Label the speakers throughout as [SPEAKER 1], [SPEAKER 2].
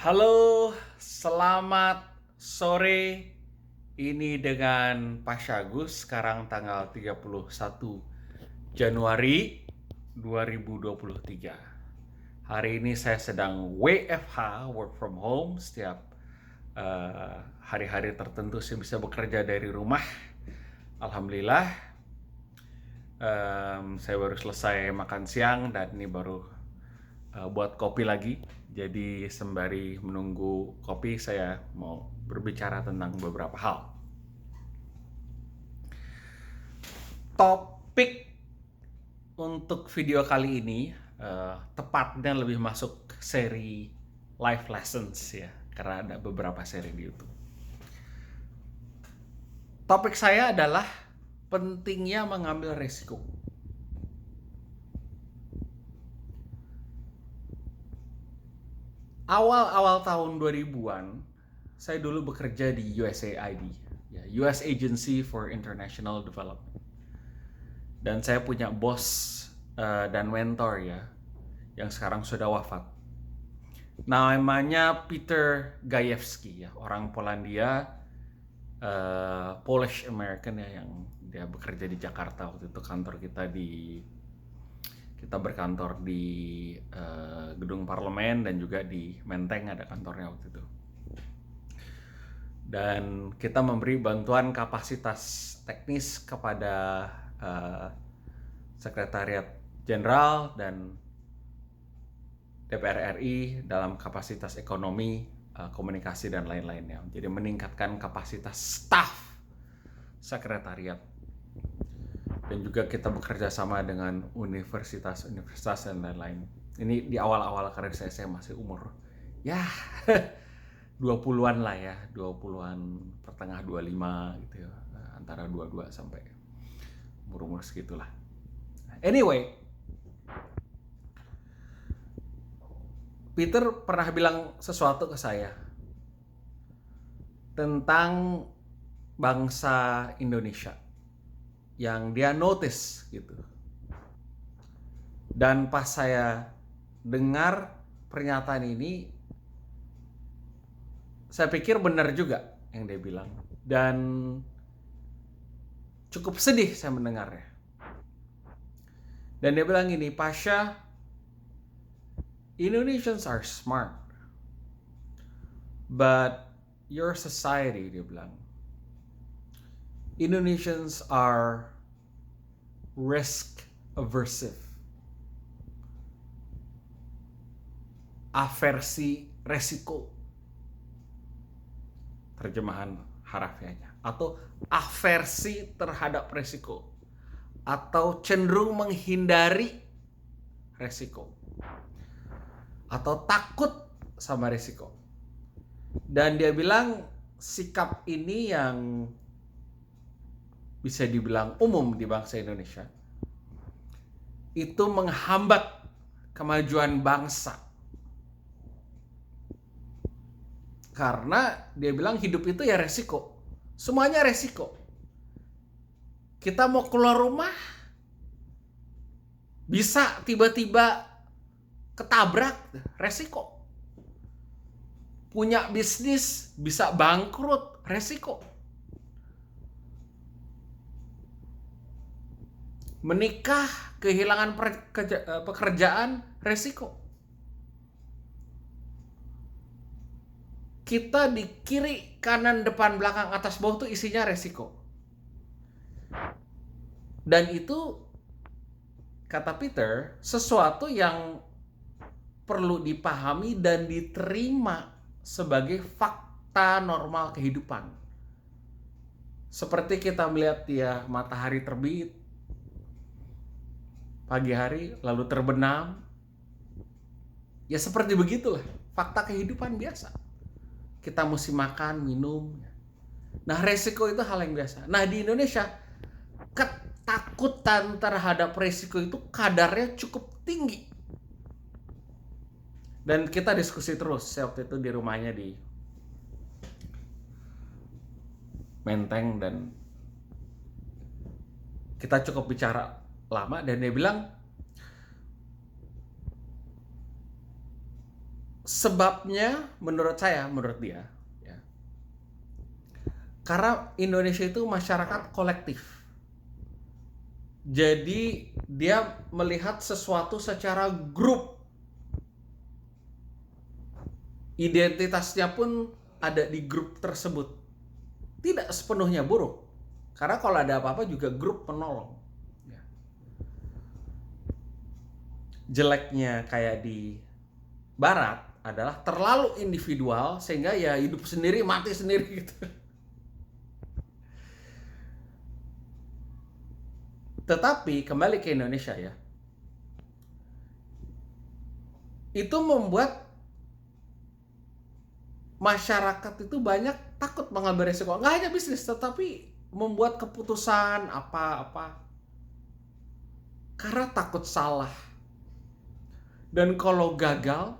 [SPEAKER 1] Halo, selamat sore. Ini dengan Pak Syagus sekarang tanggal 31 Januari 2023. Hari ini saya sedang WFH, work from home. Setiap hari-hari tertentu saya bisa bekerja dari rumah. Alhamdulillah. Saya baru selesai makan siang dan ini baru buat kopi lagi. Jadi sembari menunggu kopi, saya mau berbicara tentang beberapa hal. Topik untuk video kali ini tepatnya lebih masuk seri life lessons ya, karena ada beberapa seri di YouTube. Topik saya adalah pentingnya mengambil risiko. Awal-awal tahun 2000-an, saya dulu bekerja di USAID, ya, US Agency for International Development. Dan saya punya bos dan mentor ya, yang sekarang sudah wafat. Namanya Peter Gajewski ya, orang Polandia, Polish American ya, yang dia bekerja di Jakarta waktu itu. Kita berkantor di gedung parlemen dan juga di Menteng ada kantornya waktu itu. Dan kita memberi bantuan kapasitas teknis kepada Sekretariat Jenderal dan DPR RI dalam kapasitas ekonomi, komunikasi dan lain-lainnya. Jadi meningkatkan kapasitas staf sekretariat. Dan juga kita bekerja sama dengan universitas dan lain-lain. Ini di awal-awal karir saya masih umur ya 20-an lah ya, 20-an pertengah 25 gitu ya, antara 22 sampai umur segitulah. Anyway, Peter pernah bilang sesuatu ke saya tentang bangsa Indonesia yang dia notice gitu. Dan pas saya dengar pernyataan ini, saya pikir benar juga yang dia bilang. Dan cukup sedih saya mendengarnya. Dan dia bilang gini, Pasha, Indonesians are smart, but your society, dia bilang, Indonesians are risk aversive. Aversi resiko. Terjemahan harafiahnya. Atau aversi terhadap resiko. Atau cenderung menghindari resiko. Atau takut sama resiko. Dan dia bilang sikap ini yang bisa dibilang umum di bangsa Indonesia, itu menghambat kemajuan bangsa. Karena dia bilang hidup itu ya resiko. Semuanya resiko. Kita mau keluar rumah, bisa tiba-tiba ketabrak, resiko. Punya bisnis, bisa bangkrut, resiko. Menikah, kehilangan pekerjaan, resiko. Kita di kiri, kanan, depan, belakang, atas, bawah tuh isinya resiko. Dan itu, kata Peter, sesuatu yang perlu dipahami dan diterima sebagai fakta normal kehidupan. Seperti kita melihat ya matahari terbit pagi hari lalu terbenam. Ya seperti begitulah, fakta kehidupan biasa. Kita mesti makan, minum. Nah, resiko itu hal yang biasa. Nah, di Indonesia, ketakutan terhadap resiko itu kadarnya cukup tinggi. Dan kita diskusi terus. Saya waktu itu di rumahnya di Menteng dan kita cukup bicara lama dan dia bilang Sebabnya menurut dia, ya, karena Indonesia itu masyarakat kolektif. Jadi dia melihat sesuatu secara grup. Identitasnya pun ada di grup tersebut. Tidak sepenuhnya buruk. Karena kalau ada apa-apa juga grup penolong. Ya. Jeleknya kayak di Barat adalah terlalu individual sehingga ya hidup sendiri mati sendiri gitu. Tetapi kembali ke Indonesia ya, itu membuat masyarakat itu banyak takut mengambil resiko. Nggak hanya bisnis, tetapi membuat keputusan apa-apa karena takut salah. Dan kalau gagal,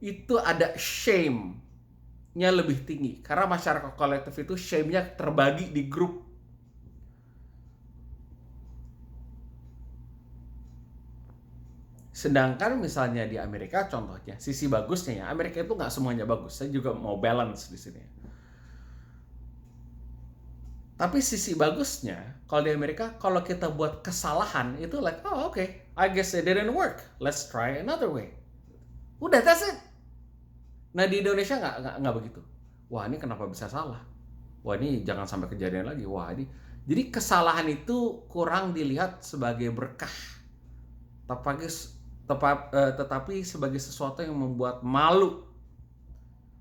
[SPEAKER 1] itu ada shame-nya lebih tinggi. Karena masyarakat kolektif itu shame-nya terbagi di grup. Sedangkan misalnya di Amerika contohnya, sisi bagusnya ya, Amerika itu nggak semuanya bagus. Saya juga mau balance di sini. Tapi sisi bagusnya, kalau di Amerika, kalau kita buat kesalahan, itu like, oh okay, I guess it didn't work. Let's try another way. Udah, that's it. Nah di Indonesia nggak begitu. Wah ini kenapa bisa salah? Wah ini jangan sampai kejadian lagi. Wah ini, jadi kesalahan itu kurang dilihat sebagai berkah. Tetapi sebagai sesuatu yang membuat malu.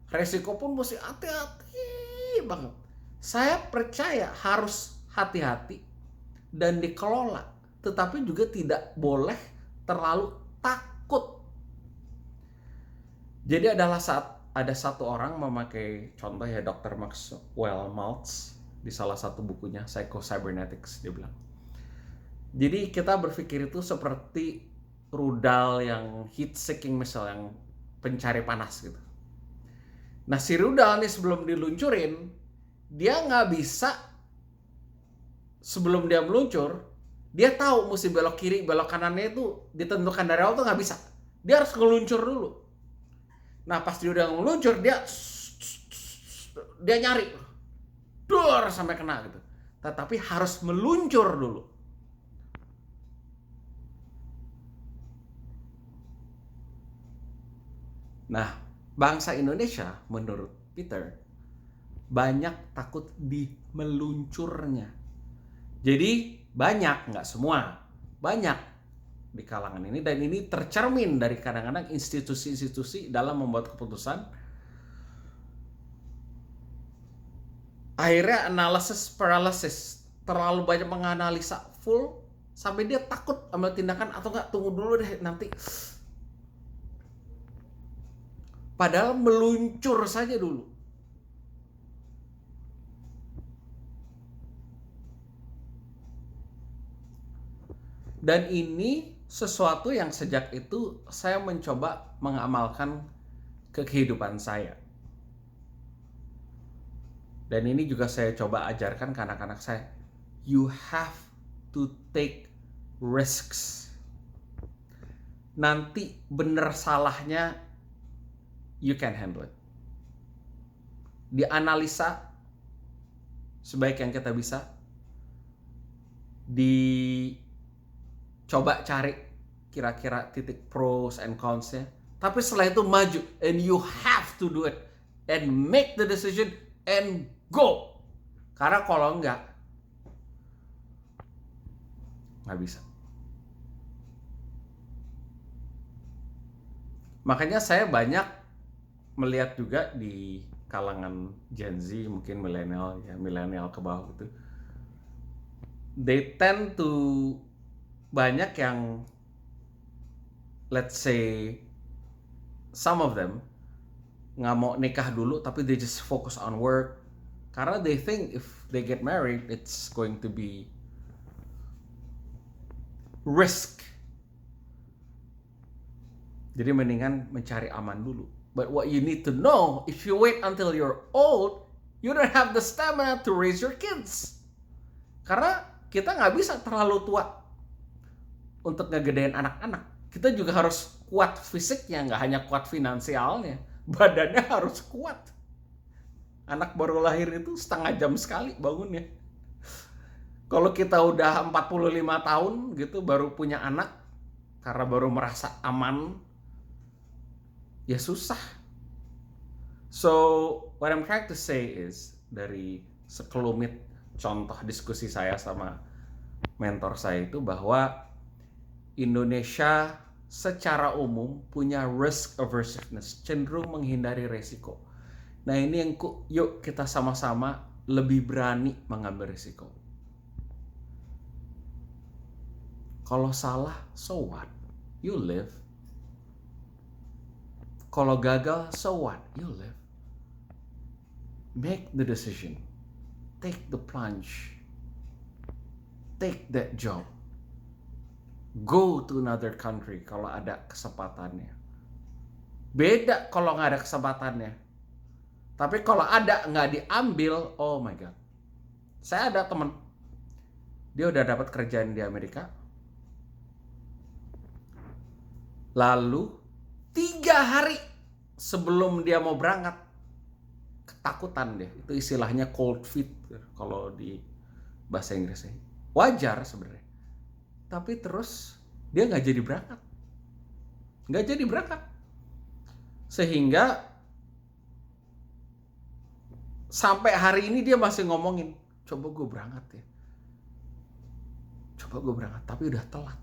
[SPEAKER 1] Resiko pun mesti hati-hati banget. Saya percaya harus hati-hati dan dikelola, tetapi juga tidak boleh terlalu takut. Jadi adalah saat ada satu orang memakai contoh ya Dr. Maxwell Maltz di salah satu bukunya Psycho-Cybernetics, dia bilang. Jadi kita berpikir itu seperti rudal yang heat-seeking missile, yang pencari panas gitu. Nah si rudal nih sebelum diluncurin, dia nggak bisa, sebelum dia meluncur, dia tahu mesti belok kiri, belok kanannya itu ditentukan dari awal tuh nggak bisa. Dia harus ngeluncur dulu. Nah pas dia udah ngeluncur, dia nyari, dor sampai kena gitu. Tetapi harus meluncur dulu. Nah, bangsa Indonesia menurut Peter banyak takut di meluncurnya. Jadi banyak, nggak semua, banyak di kalangan ini, dan ini tercermin dari kadang-kadang institusi-institusi dalam membuat keputusan. Akhirnya analysis paralysis, terlalu banyak menganalisa full sampai dia takut ambil tindakan atau nggak, tunggu dulu deh nanti. Padahal meluncur saja dulu. Dan ini sesuatu yang sejak itu saya mencoba mengamalkan ke kehidupan saya. Dan ini juga saya coba ajarkan ke anak-anak saya. You have to take risks. Nanti bener salahnya you can handle it. Dianalisa sebaik yang kita bisa. Dicoba cari kira-kira titik pros and cons-nya. Tapi setelah itu maju. And you have to do it. And make the decision and go. Karena kalau enggak bisa. Makanya saya banyak melihat juga di kalangan Gen Z, mungkin milenial ke bawah gitu. They tend to banyak yang, let's say some of them nggak mau nikah dulu, tapi they just focus on work karena they think if they get married it's going to be risk. Jadi mendingan mencari aman dulu. But what you need to know, if you wait until you're old, you don't have the stamina to raise your kids. Karena kita nggak bisa terlalu tua untuk ngegedein anak-anak. Kita juga harus kuat fisiknya, nggak hanya kuat finansialnya, badannya harus kuat. Anak baru lahir itu setengah jam sekali bangunnya. Kalau kita udah 45 tahun gitu baru punya anak, karena baru merasa aman, ya susah. So, what I'm trying to say is, dari sekelumit contoh diskusi saya sama mentor saya itu, bahwa Indonesia secara umum punya risk aversiveness, cenderung menghindari resiko. Nah ini yang yuk kita sama-sama lebih berani mengambil resiko. Kalau salah, so what? You live. Kalau gagal, so what? You live. Make the decision. Take the plunge. Take that job. Go to another country kalau ada kesempatannya. Beda kalau nggak ada kesempatannya. Tapi kalau ada nggak diambil, oh my God. Saya ada teman, dia udah dapat kerjaan di Amerika. Lalu 3 hari sebelum dia mau berangkat, ketakutan dia. Itu istilahnya cold feet kalau di bahasa Inggrisnya. Wajar sebenarnya. Tapi terus dia nggak jadi berangkat. Nggak jadi berangkat. Sehingga sampai hari ini dia masih ngomongin, coba gue berangkat ya. Coba gue berangkat, tapi udah telat.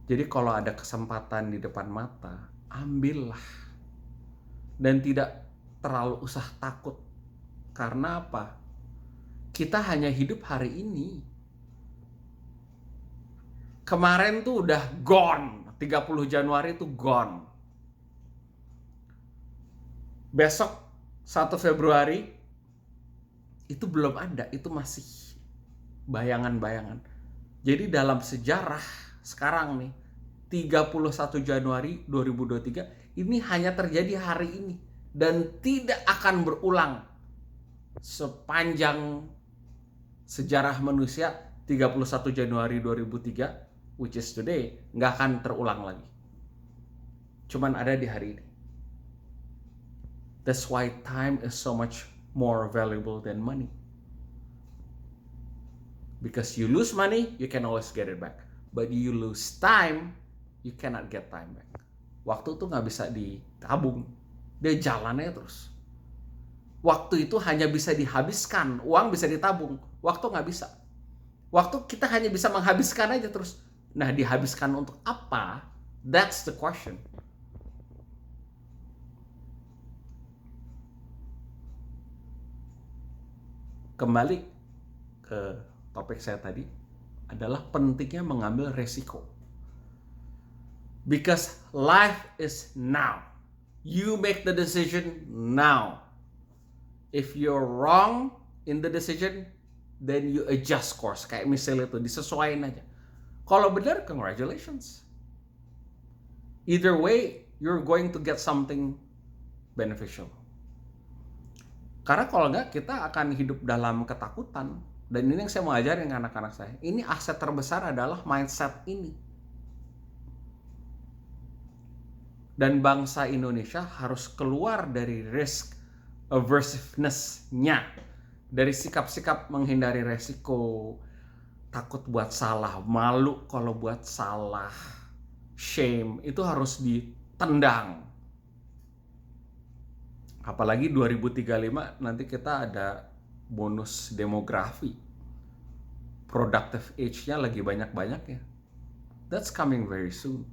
[SPEAKER 1] Jadi kalau ada kesempatan di depan mata, ambillah. Dan tidak terlalu usah takut. Karena apa? Kita hanya hidup hari ini. Kemarin tuh udah gone. 30 Januari tuh gone. Besok 1 Februari itu belum ada, itu masih bayangan-bayangan. Jadi dalam sejarah sekarang nih, 31 Januari 2023 ini hanya terjadi hari ini dan tidak akan berulang sepanjang sejarah manusia. 31 Januari 2003 which is today nggak akan terulang lagi. Cuman ada di hari ini. That's why time is so much more valuable than money. Because you lose money, you can always get it back. But you lose time, you cannot get time back. Waktu itu nggak bisa ditabung. Dia jalannya terus. Waktu itu hanya bisa dihabiskan. Uang bisa ditabung. Waktu nggak bisa. Waktu kita hanya bisa menghabiskan aja terus. Nah, dihabiskan untuk apa? That's the question. Kembali ke topik saya tadi, adalah pentingnya mengambil resiko. Because life is now. You make the decision now. If you're wrong in the decision, then you adjust course. Kayak misalnya itu, disesuaikan aja. Kalau benar, congratulations. Either way, you're going to get something beneficial. Karena kalau enggak, kita akan hidup dalam ketakutan. Dan ini yang saya mau ajarin ke anak-anak saya. Ini aset terbesar adalah mindset ini. Dan bangsa Indonesia harus keluar dari risk aversiveness-nya. Dari sikap-sikap menghindari resiko, takut buat salah, malu kalau buat salah, shame, itu harus ditendang. Apalagi 2035 nanti kita ada bonus demografi. Productive age-nya lagi banyak-banyaknya. That's coming very soon.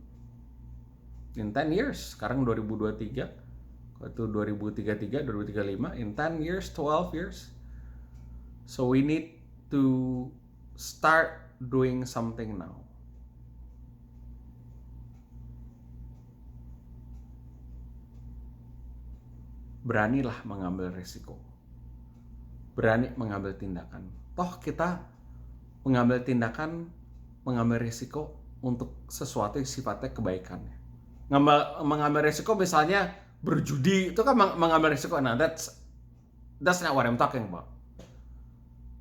[SPEAKER 1] In 10 years, sekarang 2023, itu 2033, 2035, in 10 years, 12 years. So we need to start doing something now. Beranilah mengambil risiko. Berani mengambil tindakan. Toh kita mengambil tindakan, mengambil risiko untuk sesuatu yang sifatnya kebaikan. Mengambil risiko misalnya berjudi, itu kan mengambil risiko. Nah, that's not what I'm talking about.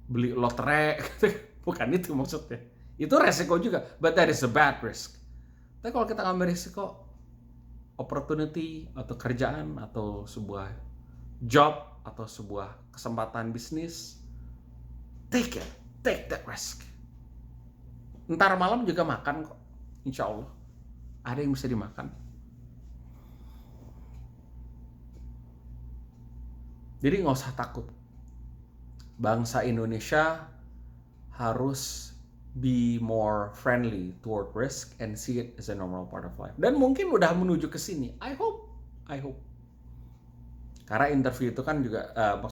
[SPEAKER 1] Beli lotre, bukan itu maksudnya. Itu resiko juga, but that is a bad risk. Tapi kalau kita ngambil risiko opportunity atau kerjaan atau sebuah job atau sebuah kesempatan bisnis, take that risk. Ntar malam juga makan kok, insya Allah ada yang bisa dimakan. Jadi nggak usah takut. Bangsa Indonesia harus be more friendly toward risk and see it as a normal part of life. Dan mungkin udah menuju ke sini. I hope. Karena interview itu kan juga